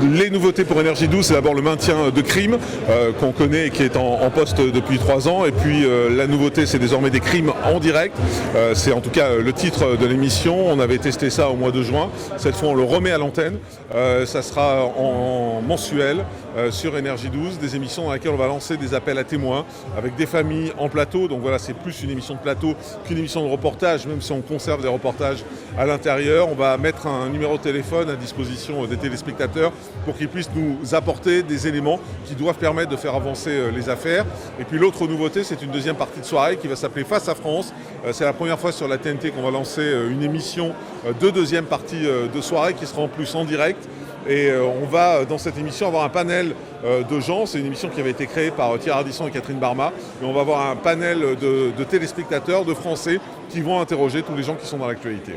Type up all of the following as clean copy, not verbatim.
Les nouveautés pour Énergie 12, c'est d'abord le maintien de Crimes qu'on connaît et qui est en poste depuis 3 ans. Et puis la nouveauté, c'est désormais des crimes en direct. C'est en tout cas le titre de l'émission. On avait testé ça au mois de juin. Cette fois, on le remet à l'antenne. Ça sera en mensuel sur Énergie 12, des émissions dans lesquelles on va lancer des appels à témoins avec des familles en plateau. Donc voilà, c'est plus une émission de plateau qu'une émission de reportage, même si on conserve des reportages à l'intérieur. On va mettre un numéro de téléphone à disposition des téléspectateurs pour qu'ils puissent nous apporter des éléments qui doivent permettre de faire avancer les affaires. Et puis l'autre nouveauté, c'est une deuxième partie de soirée qui va s'appeler Face à France. C'est la première fois sur la TNT qu'on va lancer une émission de deuxième partie de soirée qui sera en plus en direct. Et on va dans cette émission avoir un panel de gens. C'est une émission qui avait été créée par Thierry Ardisson et Catherine Barma. Et on va avoir un panel de téléspectateurs, de Français, qui vont interroger tous les gens qui sont dans l'actualité.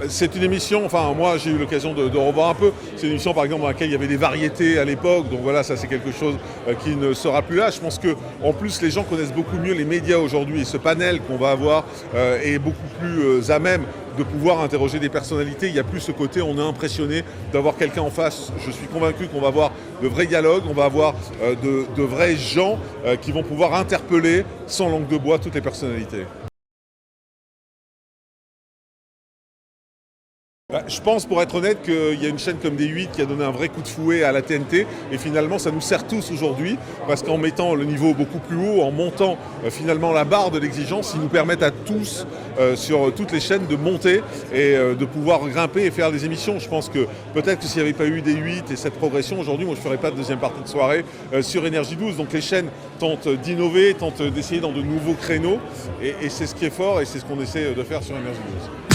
C'est une émission, enfin moi j'ai eu l'occasion de revoir un peu, c'est une émission par exemple dans laquelle il y avait des variétés à l'époque, donc voilà, ça c'est quelque chose qui ne sera plus là. Je pense qu'en plus les gens connaissent beaucoup mieux les médias aujourd'hui et ce panel qu'on va avoir est beaucoup plus à même de pouvoir interroger des personnalités. Il n'y a plus ce côté, on est impressionné d'avoir quelqu'un en face. Je suis convaincu qu'on va avoir de vrais dialogues, on va avoir de vrais gens qui vont pouvoir interpeller sans langue de bois toutes les personnalités. Je pense, pour être honnête, qu'il y a une chaîne comme D8 qui a donné un vrai coup de fouet à la TNT et finalement ça nous sert tous aujourd'hui parce qu'en mettant le niveau beaucoup plus haut, en montant finalement la barre de l'exigence, ils nous permettent à tous sur toutes les chaînes de monter et de pouvoir grimper et faire des émissions. Je pense que peut-être que s'il n'y avait pas eu D8 et cette progression, aujourd'hui moi je ne ferais pas de deuxième partie de soirée sur Énergie 12. Donc les chaînes tentent d'innover, tentent d'essayer dans de nouveaux créneaux et c'est ce qui est fort et c'est ce qu'on essaie de faire sur Énergie 12.